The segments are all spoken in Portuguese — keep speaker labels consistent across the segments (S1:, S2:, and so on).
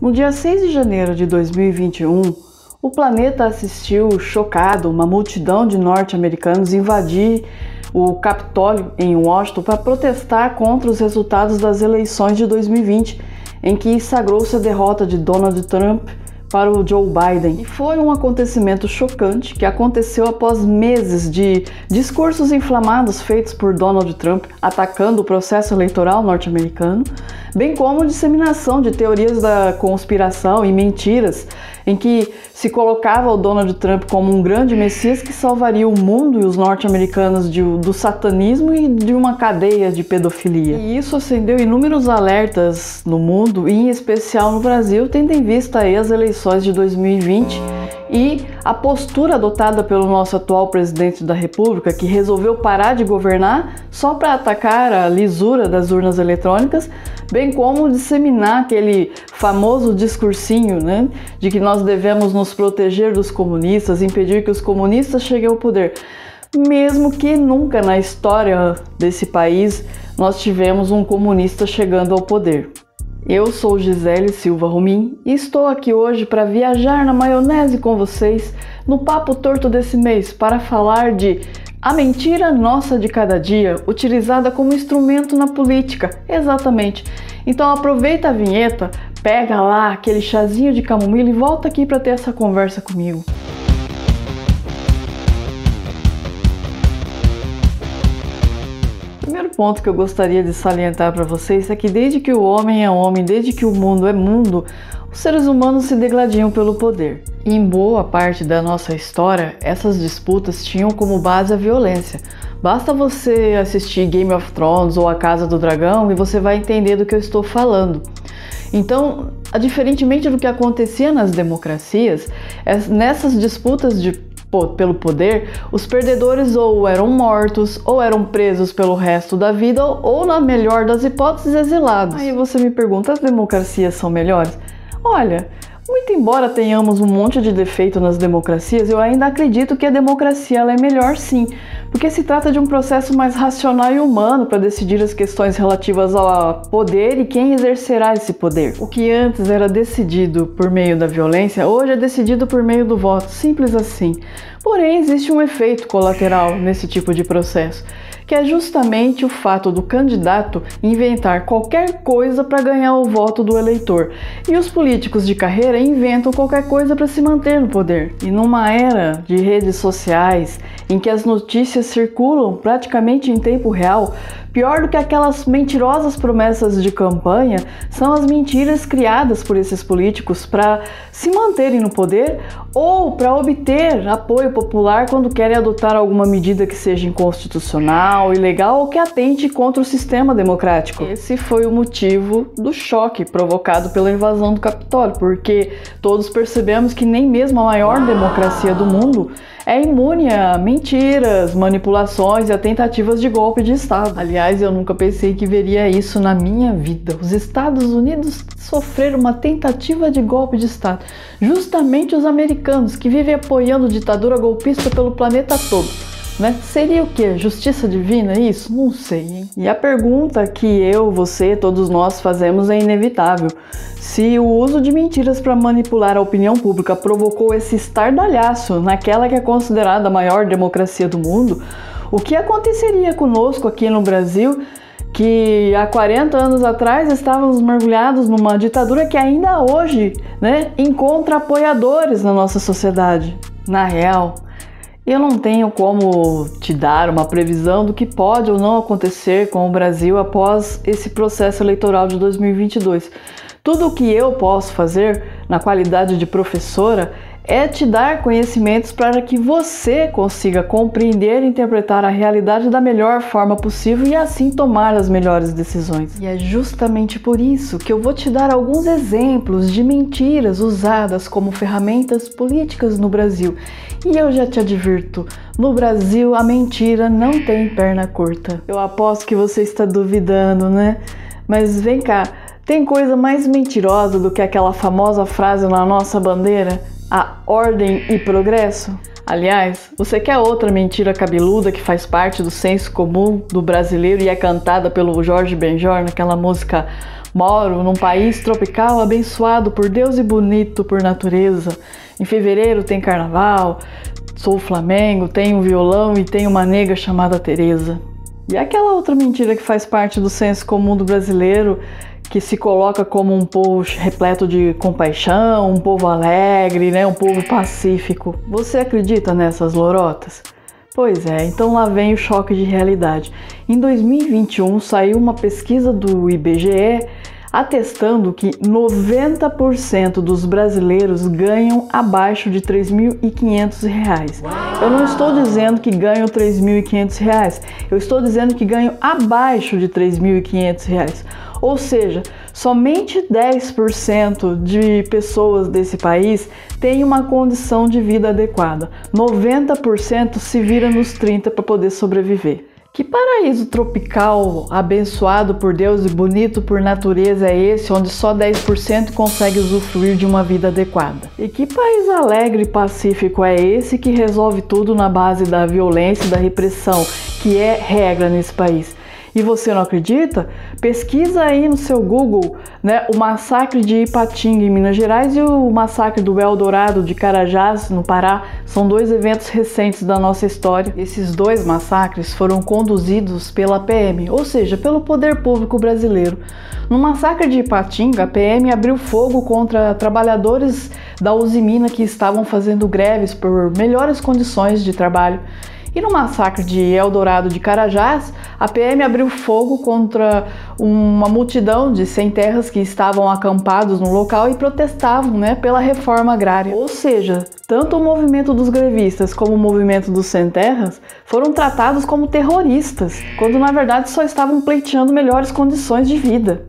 S1: No dia 6 de janeiro de 2021, o planeta assistiu chocado uma multidão de norte-americanos invadir o Capitólio em Washington para protestar contra os resultados das eleições de 2020, em que sagrou-se a derrota de Donald Trump para o Joe Biden. E foi um acontecimento chocante que aconteceu após meses de discursos inflamados feitos por Donald Trump atacando o processo eleitoral norte-americano, bem como disseminação de teorias da conspiração e mentiras em que se colocava o Donald Trump como um grande messias que salvaria o mundo e os norte-americanos do satanismo e de uma cadeia de pedofilia. E isso acendeu inúmeros alertas no mundo e em especial no Brasil, tendo em vista aí as eleições de 2020 e a postura adotada pelo nosso atual presidente da República, que resolveu parar de governar só para atacar a lisura das urnas eletrônicas, bem como disseminar aquele famoso discursinho, né, de que nós devemos nos proteger dos comunistas, impedir que os comunistas cheguem ao poder. Mesmo que nunca na história desse país nós tivemos um comunista chegando ao poder. Eu sou Gisele Silva Romim e estou aqui hoje para viajar na maionese com vocês no Papo Torto desse mês para falar de a mentira nossa de cada dia, utilizada como instrumento na política. Exatamente. Então aproveita a vinheta, pega lá aquele chazinho de camomila e volta aqui para ter essa conversa comigo. O primeiro ponto que eu gostaria de salientar para vocês é que desde que o homem é homem, desde que o mundo é mundo, os seres humanos se degladiam pelo poder. E em boa parte da nossa história, essas disputas tinham como base a violência. Basta você assistir Game of Thrones ou A Casa do Dragão e você vai entender do que eu estou falando. Então, diferentemente do que acontecia nas democracias, nessas disputas pelo poder, os perdedores ou eram mortos, ou eram presos pelo resto da vida, ou na melhor das hipóteses, exilados. Aí você me pergunta, as democracias são melhores? Olha, muito embora tenhamos um monte de defeito nas democracias, eu ainda acredito que a democracia ela é melhor sim, porque se trata de um processo mais racional e humano para decidir as questões relativas ao poder e quem exercerá esse poder. O que antes era decidido por meio da violência, hoje é decidido por meio do voto, simples assim. Porém, existe um efeito colateral nesse tipo de processo, que é justamente o fato do candidato inventar qualquer coisa para ganhar o voto do eleitor. E os políticos de carreira inventam qualquer coisa para se manter no poder. E numa era de redes sociais, em que as notícias circulam praticamente em tempo real, pior do que aquelas mentirosas promessas de campanha são as mentiras criadas por esses políticos para se manterem no poder ou para obter apoio popular quando querem adotar alguma medida que seja inconstitucional, ilegal ou que atente contra o sistema democrático. Esse foi o motivo do choque provocado pela invasão do Capitólio, porque todos percebemos que nem mesmo a maior democracia do mundo é imune a mentiras, manipulações e a tentativas de golpe de Estado. Aliás, eu nunca pensei que veria isso na minha vida. Os Estados Unidos sofreram uma tentativa de golpe de Estado. Justamente os americanos, que vivem apoiando ditadura golpista pelo planeta todo. Né? Seria o quê? Justiça divina isso? Não sei, hein? E a pergunta que eu, você, todos nós fazemos é inevitável. Se o uso de mentiras para manipular a opinião pública provocou esse estardalhaço naquela que é considerada a maior democracia do mundo, o que aconteceria conosco aqui no Brasil, que há 40 anos atrás estávamos mergulhados numa ditadura que ainda hoje, né, encontra apoiadores na nossa sociedade? Na real, eu não tenho como te dar uma previsão do que pode ou não acontecer com o Brasil após esse processo eleitoral de 2022. Tudo o que eu posso fazer na qualidade de professora é te dar conhecimentos para que você consiga compreender e interpretar a realidade da melhor forma possível e assim tomar as melhores decisões. E é justamente por isso que eu vou te dar alguns exemplos de mentiras usadas como ferramentas políticas no Brasil. E eu já te advirto, no Brasil a mentira não tem perna curta. Eu aposto que você está duvidando, né? Mas vem cá, tem coisa mais mentirosa do que aquela famosa frase na nossa bandeira? A ordem e progresso? Aliás, você quer outra mentira cabeluda que faz parte do senso comum do brasileiro e é cantada pelo Jorge Benjor naquela música Moro num país tropical abençoado por Deus e bonito por natureza. Em fevereiro tem carnaval, sou Flamengo, tenho um violão e tenho uma nega chamada Teresa. E aquela outra mentira que faz parte do senso comum do brasileiro, que se coloca como um povo repleto de compaixão, um povo alegre, né? Um povo pacífico. Você acredita nessas lorotas? Pois é, então lá vem o choque de realidade. Em 2021 saiu uma pesquisa do IBGE atestando que 90% dos brasileiros ganham abaixo de R$ 3.500. Eu não estou dizendo que ganham R$ 3.500, eu estou dizendo que ganham abaixo de R$ 3.500. Ou seja, somente 10% de pessoas desse país têm uma condição de vida adequada. 90% se vira nos 30% para poder sobreviver. Que paraíso tropical, abençoado por Deus e bonito por natureza é esse, onde só 10% consegue usufruir de uma vida adequada? E que país alegre e pacífico é esse que resolve tudo na base da violência e da repressão, que é regra nesse país? E você não acredita? Pesquisa aí no seu Google, né, o massacre de Ipatinga em Minas Gerais e o massacre do Eldorado de Carajás no Pará. São dois eventos recentes da nossa história. Esses dois massacres foram conduzidos pela PM, ou seja, pelo poder público brasileiro. No massacre de Ipatinga, a PM abriu fogo contra trabalhadores da Usiminas que estavam fazendo greves por melhores condições de trabalho. E no massacre de Eldorado de Carajás, a PM abriu fogo contra uma multidão de sem-terras que estavam acampados no local e protestavam, né, pela reforma agrária. Ou seja, tanto o movimento dos grevistas como o movimento dos sem-terras foram tratados como terroristas, quando na verdade só estavam pleiteando melhores condições de vida.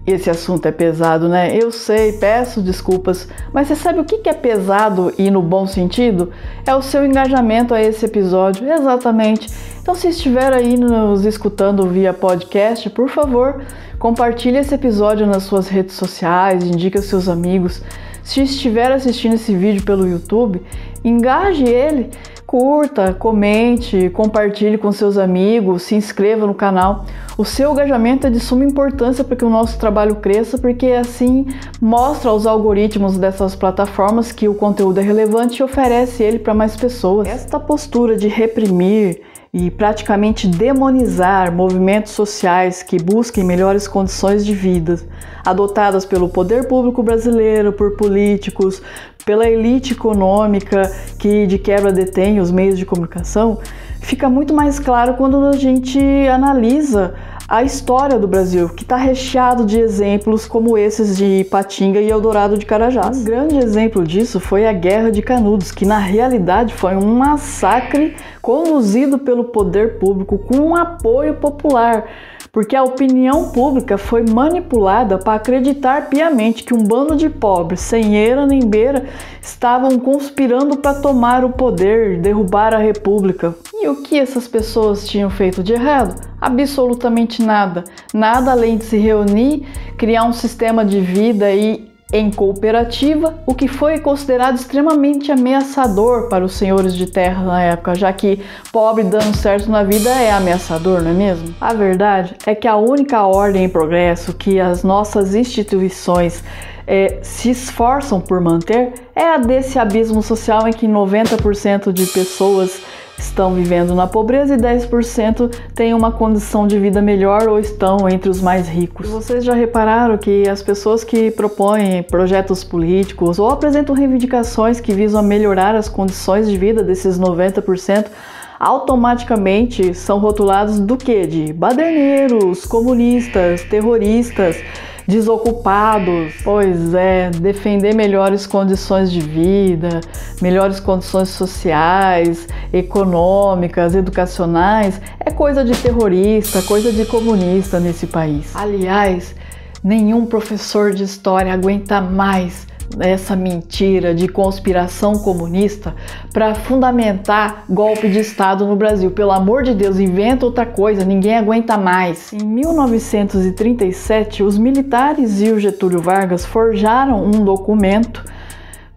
S1: Esse assunto é pesado, né? Eu sei, peço desculpas, mas você sabe o que é pesado e no bom sentido? É o seu engajamento a esse episódio, exatamente. Então, se estiver aí nos escutando via podcast, por favor, compartilhe esse episódio nas suas redes sociais, indique aos seus amigos. Se estiver assistindo esse vídeo pelo YouTube, engaje ele, curta, comente, compartilhe com seus amigos, se inscreva no canal. O seu engajamento é de suma importância para que o nosso trabalho cresça, porque assim mostra aos algoritmos dessas plataformas que o conteúdo é relevante e oferece ele para mais pessoas. Esta postura de reprimir e praticamente demonizar movimentos sociais que busquem melhores condições de vida, adotadas pelo poder público brasileiro, por políticos, pela elite econômica que de quebra detém os meios de comunicação, fica muito mais claro quando a gente analisa a história do Brasil, que está recheado de exemplos como esses de Ipatinga e Eldorado de Carajás. Um grande exemplo disso foi a Guerra de Canudos, que na realidade foi um massacre conduzido pelo poder público com um apoio popular, porque a opinião pública foi manipulada para acreditar piamente que um bando de pobres, sem eira nem beira, estavam conspirando para tomar o poder, derrubar a república. E o que essas pessoas tinham feito de errado? Absolutamente nada. Nada além de se reunir, criar um sistema de vida em cooperativa, o que foi considerado extremamente ameaçador para os senhores de terra na época, já que pobre dando certo na vida é ameaçador, não é mesmo? A verdade é que a única ordem e progresso que as nossas instituições se esforçam por manter é a desse abismo social em que 90% de pessoas estão vivendo na pobreza e 10% têm uma condição de vida melhor ou estão entre os mais ricos. Vocês já repararam que as pessoas que propõem projetos políticos ou apresentam reivindicações que visam melhorar as condições de vida desses 90% automaticamente são rotulados do quê? De baderneiros, comunistas, terroristas, desocupados. Pois é, defender melhores condições de vida, melhores condições sociais, econômicas, educacionais, é coisa de terrorista, coisa de comunista nesse país. Aliás, nenhum professor de história aguenta mais essa mentira de conspiração comunista para fundamentar golpe de Estado no Brasil. Pelo amor de Deus, inventa outra coisa, ninguém aguenta mais. Em 1937, os militares e o Getúlio Vargas forjaram um documento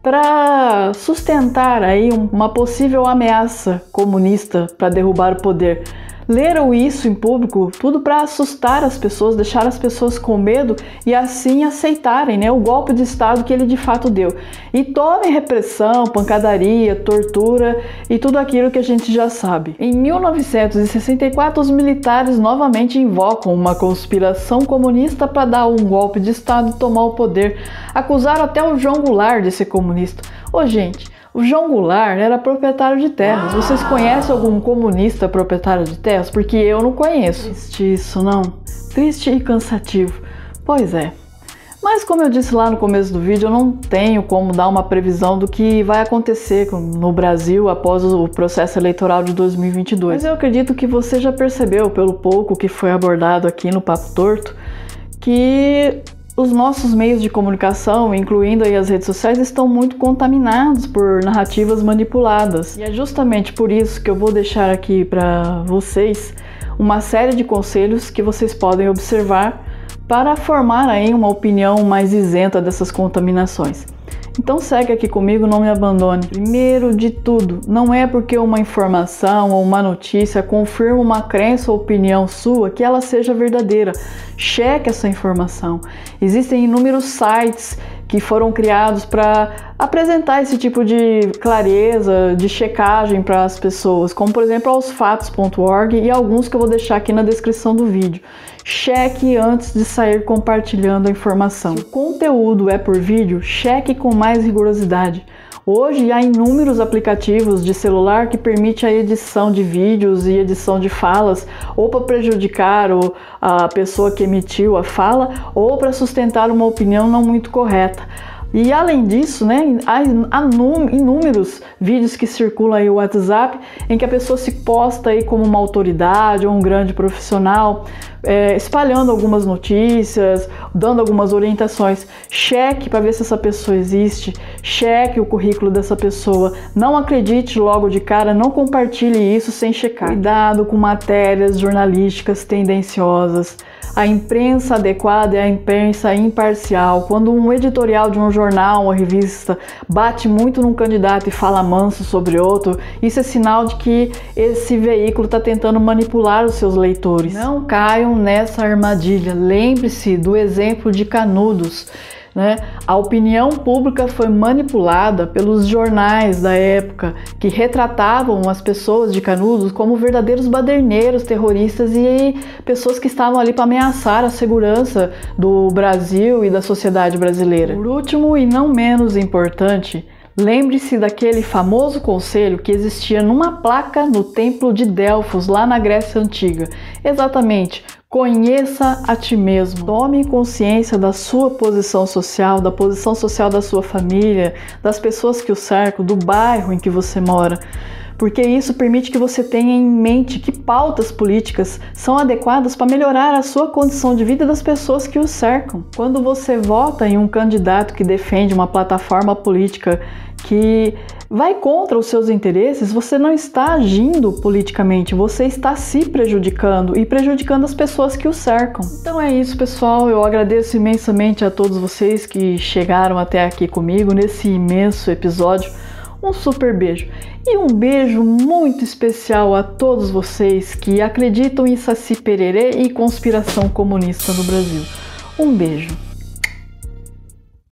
S1: para sustentar aí uma possível ameaça comunista para derrubar o poder. leram isso em público, tudo para assustar as pessoas, deixar as pessoas com medo e assim aceitarem, né, o golpe de Estado que ele de fato deu. E tomem repressão, pancadaria, tortura e tudo aquilo que a gente já sabe. Em 1964, os militares novamente invocam uma conspiração comunista para dar um golpe de Estado e tomar o poder. Acusaram até o João Goulart de ser comunista. Ô gente, o João Goulart era proprietário de terras. Vocês conhecem algum comunista proprietário de terras? Porque eu não conheço. Triste isso, não? Triste e cansativo. Pois é. Mas como eu disse lá no começo do vídeo, eu não tenho como dar uma previsão do que vai acontecer no Brasil após o processo eleitoral de 2022. Mas eu acredito que você já percebeu, pelo pouco que foi abordado aqui no Papo Torto, que os nossos meios de comunicação, incluindo aí as redes sociais, estão muito contaminados por narrativas manipuladas. E é justamente por isso que eu vou deixar aqui para vocês uma série de conselhos que vocês podem observar para formar aí uma opinião mais isenta dessas contaminações. Então segue aqui comigo, não me abandone. Primeiro de tudo, não é porque uma informação ou uma notícia confirma uma crença ou opinião sua que ela seja verdadeira. Cheque essa informação. Existem inúmeros sites que foram criados para apresentar esse tipo de clareza, de checagem para as pessoas, como por exemplo aosfatos.org e alguns que eu vou deixar aqui na descrição do vídeo. Cheque antes de sair compartilhando a informação. Se o conteúdo é por vídeo, cheque com mais rigorosidade. Hoje há inúmeros aplicativos de celular que permitem a edição de vídeos e edição de falas, ou para prejudicar a pessoa que emitiu a fala, ou para sustentar uma opinião não muito correta. E além disso, né, há inúmeros vídeos que circulam aí no WhatsApp em que a pessoa se posta aí como uma autoridade ou um grande profissional, espalhando algumas notícias, dando algumas orientações. Cheque para ver se essa pessoa existe, cheque o currículo dessa pessoa, não acredite logo de cara, não compartilhe isso sem checar. Cuidado com matérias jornalísticas tendenciosas. A imprensa adequada é a imprensa imparcial. Quando um editorial de um jornal, uma revista, bate muito num candidato e fala manso sobre outro, isso é sinal de que esse veículo está tentando manipular os seus leitores. Não caiam nessa armadilha. Lembre-se do exemplo de Canudos. Né? A opinião pública foi manipulada pelos jornais da época que retratavam as pessoas de Canudos como verdadeiros baderneiros, terroristas e pessoas que estavam ali para ameaçar a segurança do Brasil e da sociedade brasileira. Por último e não menos importante, lembre-se daquele famoso conselho que existia numa placa no templo de Delfos, lá na Grécia Antiga. Exatamente. Conheça a ti mesmo. Tome consciência da sua posição social, da posição social da sua família, das pessoas que o cercam, do bairro em que você mora. Porque isso permite que você tenha em mente que pautas políticas são adequadas para melhorar a sua condição de vida das pessoas que o cercam. Quando você vota em um candidato que defende uma plataforma política que vai contra os seus interesses, você não está agindo politicamente, você está se prejudicando e prejudicando as pessoas que o cercam. Então é isso, pessoal, eu agradeço imensamente a todos vocês que chegaram até aqui comigo nesse imenso episódio. Um super beijo e um beijo muito especial a todos vocês que acreditam em Saci Pererê e conspiração comunista no Brasil. Um beijo.